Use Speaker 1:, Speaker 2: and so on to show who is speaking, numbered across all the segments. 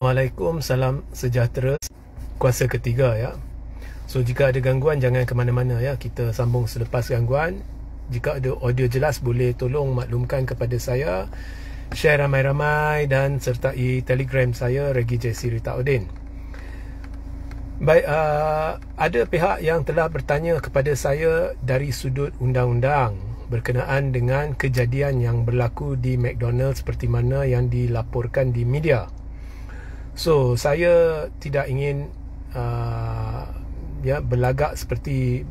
Speaker 1: Assalamualaikum, salam sejahtera kuasa ketiga ya. So jika ada gangguan jangan ke mana-mana ya. Kita sambung selepas gangguan. Jika ada audio jelas boleh tolong maklumkan kepada saya. Share ramai-ramai dan sertai Telegram saya Regi J.C. Ritaudin. Baik, ada pihak yang telah bertanya kepada saya dari sudut undang-undang berkenaan dengan kejadian yang berlaku di McDonald's seperti mana yang dilaporkan di media. So saya tidak ingin berlagak seperti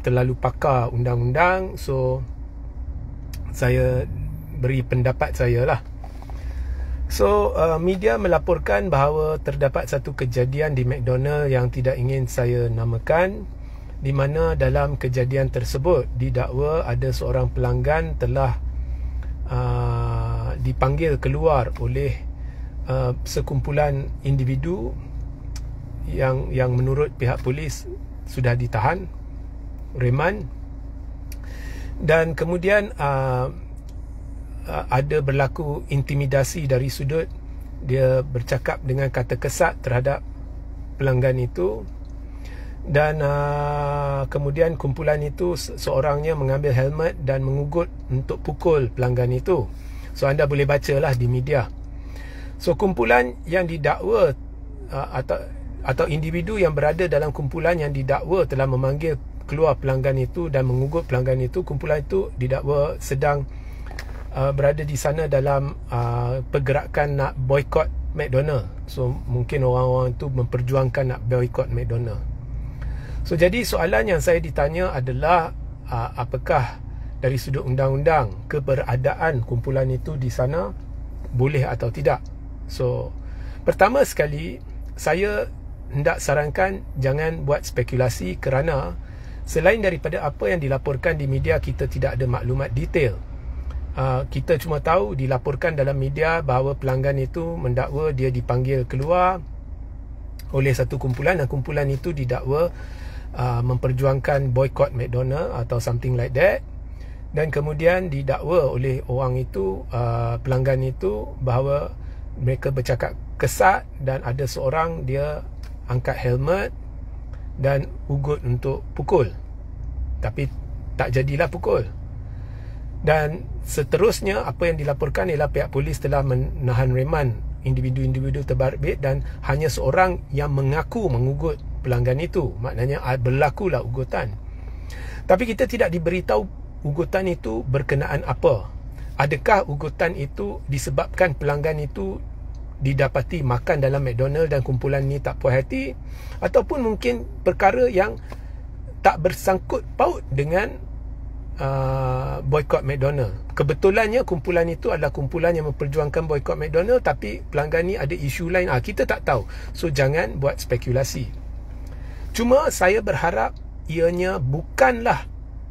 Speaker 1: terlalu pakar undang-undang. So saya beri pendapat saya lah. So media melaporkan bahawa terdapat satu kejadian di McDonald's yang tidak ingin saya namakan, di mana dalam kejadian tersebut didakwa ada seorang pelanggan telah dipanggil keluar oleh sekumpulan individu yang menurut pihak polis sudah ditahan, reman, dan kemudian ada berlaku intimidasi dari sudut dia bercakap dengan kata kesat terhadap pelanggan itu, dan kemudian kumpulan itu seorangnya mengambil helmet dan mengugut untuk pukul pelanggan itu. So anda boleh bacalah di media. So kumpulan yang didakwa atau individu yang berada dalam kumpulan yang didakwa telah memanggil keluar pelanggan itu dan mengugut pelanggan itu. Kumpulan itu didakwa sedang berada di sana dalam pergerakan nak boykot McDonald. So mungkin orang-orang itu memperjuangkan nak boykot McDonald. So jadi soalan yang saya ditanya adalah apakah dari sudut undang-undang keberadaan kumpulan itu di sana boleh atau tidak. So pertama sekali saya hendak sarankan jangan buat spekulasi, kerana selain daripada apa yang dilaporkan di media, kita tidak ada maklumat detail. Kita cuma tahu dilaporkan dalam media bahawa pelanggan itu mendakwa dia dipanggil keluar oleh satu kumpulan, dan kumpulan itu didakwa memperjuangkan boykot McDonald atau something like that. Dan kemudian didakwa oleh orang itu, pelanggan itu, bahawa mereka bercakap kesat dan ada seorang dia angkat helmet dan ugut untuk pukul, tapi tak jadilah pukul. Dan seterusnya apa yang dilaporkan ialah pihak polis telah menahan reman individu-individu terbabit dan hanya seorang yang mengaku mengugut pelanggan itu. Maknanya berlakulah ugutan. Tapi kita tidak diberitahu ugutan itu berkenaan apa. Adakah ugutan itu disebabkan pelanggan itu didapati makan dalam McDonald dan kumpulan ni tak puas hati, ataupun mungkin perkara yang tak bersangkut paut dengan boykot McDonald. Kebetulannya kumpulan itu adalah kumpulan yang memperjuangkan boykot McDonald, tapi pelanggan ni ada isu lain. Kita tak tahu. So jangan buat spekulasi. Cuma saya berharap ianya bukanlah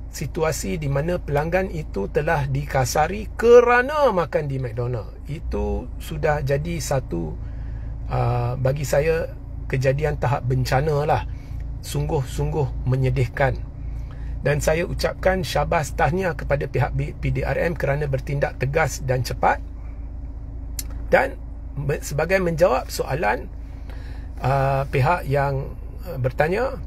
Speaker 1: situasi di mana pelanggan itu telah dikasari kerana makan di McDonald. Itu sudah jadi satu bagi saya kejadian tahap bencana lah. Sungguh-sungguh menyedihkan. Dan saya ucapkan syabas tahniah kepada pihak PDRM kerana bertindak tegas dan cepat. Dan sebagai menjawab soalan pihak yang bertanya,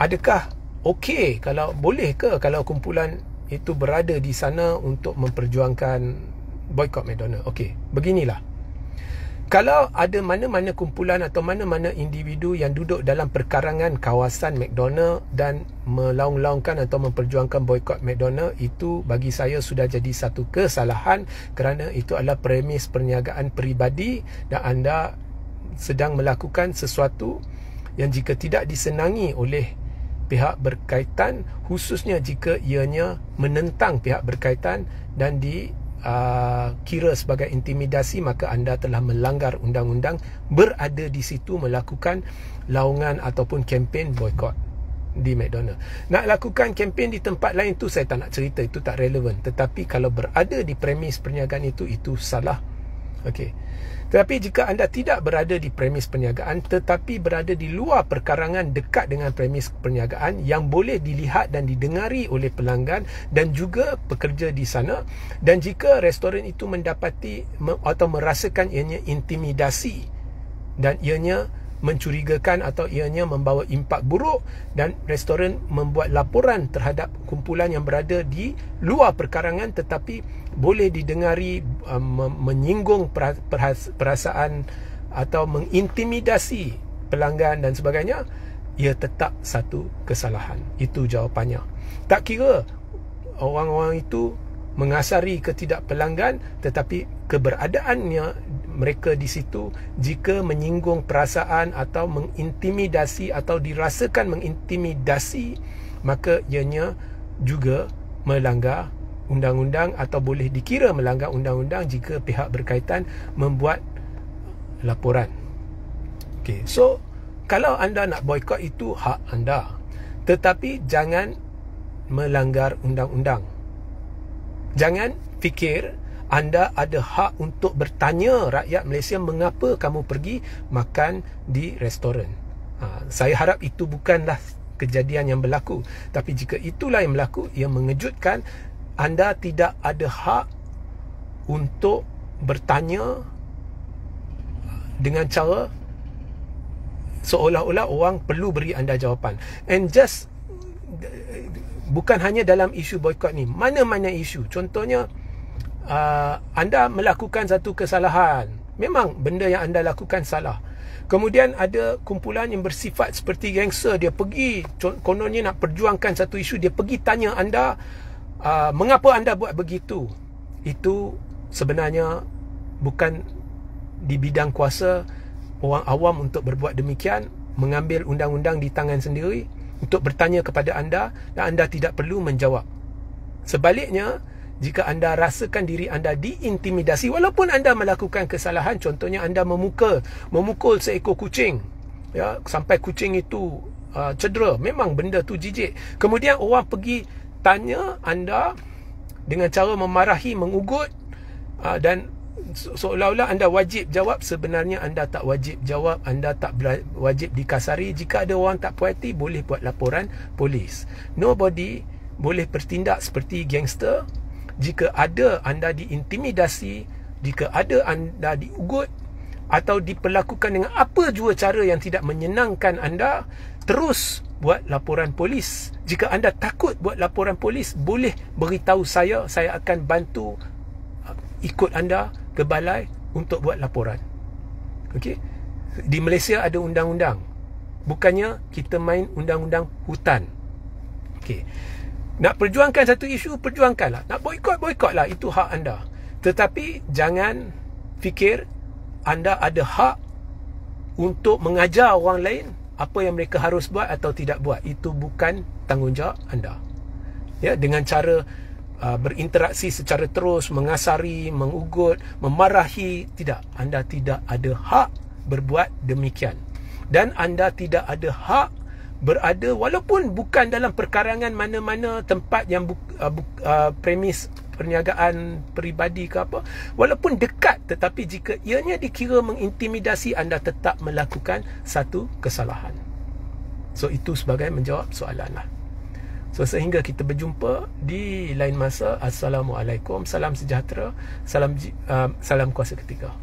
Speaker 1: adakah okey, kalau boleh ke kalau kumpulan itu berada di sana untuk memperjuangkan boykot McDonald? Okey, beginilah. Kalau ada mana-mana kumpulan atau mana-mana individu yang duduk dalam perkarangan kawasan McDonald dan melaung-laungkan atau memperjuangkan boykot McDonald, itu bagi saya sudah jadi satu kesalahan, kerana itu adalah premis perniagaan peribadi dan anda sedang melakukan sesuatu yang jika tidak disenangi oleh pihak berkaitan, khususnya jika ianya menentang pihak berkaitan dan kira sebagai intimidasi, maka anda telah melanggar undang-undang berada di situ melakukan laungan ataupun kempen boykot di McDonald. Nak lakukan kempen di tempat lain tu saya tak nak cerita, itu tak relevan. Tetapi kalau berada di premis perniagaan itu salah. Okey. Tetapi jika anda tidak berada di premis perniagaan tetapi berada di luar perkarangan dekat dengan premis perniagaan yang boleh dilihat dan didengari oleh pelanggan dan juga pekerja di sana, dan jika restoran itu mendapati atau merasakan ianya intimidasi dan ianya mencurigakan atau ianya membawa impak buruk, dan restoran membuat laporan terhadap kumpulan yang berada di luar perkarangan tetapi boleh didengari menyinggung perasaan atau mengintimidasi pelanggan dan sebagainya, ia tetap satu kesalahan. Itu jawapannya. Tak kira orang-orang itu mengasari ketidakpelanggan, tetapi keberadaannya mereka di situ jika menyinggung perasaan atau mengintimidasi atau dirasakan mengintimidasi, maka ianya juga melanggar undang-undang atau boleh dikira melanggar undang-undang jika pihak berkaitan membuat laporan. Okay, so kalau anda nak boikot, itu hak anda, tetapi jangan melanggar undang-undang. Jangan fikir anda ada hak untuk bertanya rakyat Malaysia mengapa kamu pergi makan di restoran. Saya harap itu bukanlah kejadian yang berlaku. Tapi jika itulah yang berlaku, ia mengejutkan. Anda tidak ada hak untuk bertanya dengan cara seolah-olah orang perlu beri anda jawapan. And just bukan hanya dalam isu boikot ni, mana-mana isu. Contohnya, anda melakukan satu kesalahan, memang benda yang anda lakukan salah, kemudian ada kumpulan yang bersifat seperti gangster, dia pergi kononnya nak perjuangkan satu isu, dia pergi tanya anda mengapa anda buat begitu. Itu sebenarnya bukan di bidang kuasa orang awam untuk berbuat demikian, mengambil undang-undang di tangan sendiri untuk bertanya kepada anda, dan anda tidak perlu menjawab. Sebaliknya, jika anda rasakan diri anda diintimidasi, walaupun anda melakukan kesalahan, contohnya anda memukul seekor kucing, ya, sampai kucing itu cedera, memang benda tu jijik, kemudian orang pergi tanya anda dengan cara memarahi, mengugut, dan seolah-olah anda wajib jawab. Sebenarnya anda tak wajib jawab, anda tak wajib dikasari. Jika ada orang tak puas hati, boleh buat laporan polis. Nobody boleh bertindak seperti gangster. Jika ada anda diintimidasi, jika ada anda diugut atau diperlakukan dengan apa jua cara yang tidak menyenangkan anda, terus buat laporan polis. Jika anda takut buat laporan polis, boleh beritahu saya akan bantu ikut anda ke balai untuk buat laporan. Okey? Di Malaysia ada undang-undang. Bukannya kita main undang-undang hutan. Okey. Nak perjuangkan satu isu, perjuangkanlah. Nak boikotlah, itu hak anda. Tetapi jangan fikir anda ada hak untuk mengajar orang lain apa yang mereka harus buat atau tidak buat. Itu bukan tanggungjawab anda. Ya, dengan cara berinteraksi secara terus, mengasari, mengugut, memarahi, tidak. Anda tidak ada hak berbuat demikian. Dan anda tidak ada hak berada, walaupun bukan dalam perkarangan mana-mana tempat yang premis perniagaan peribadi ke apa, walaupun dekat, tetapi jika ianya dikira mengintimidasi, anda tetap melakukan satu kesalahan. So itu sebagai menjawab soalan lah. So sehingga kita berjumpa di lain masa. Assalamualaikum, salam sejahtera, salam kuasa ketiga.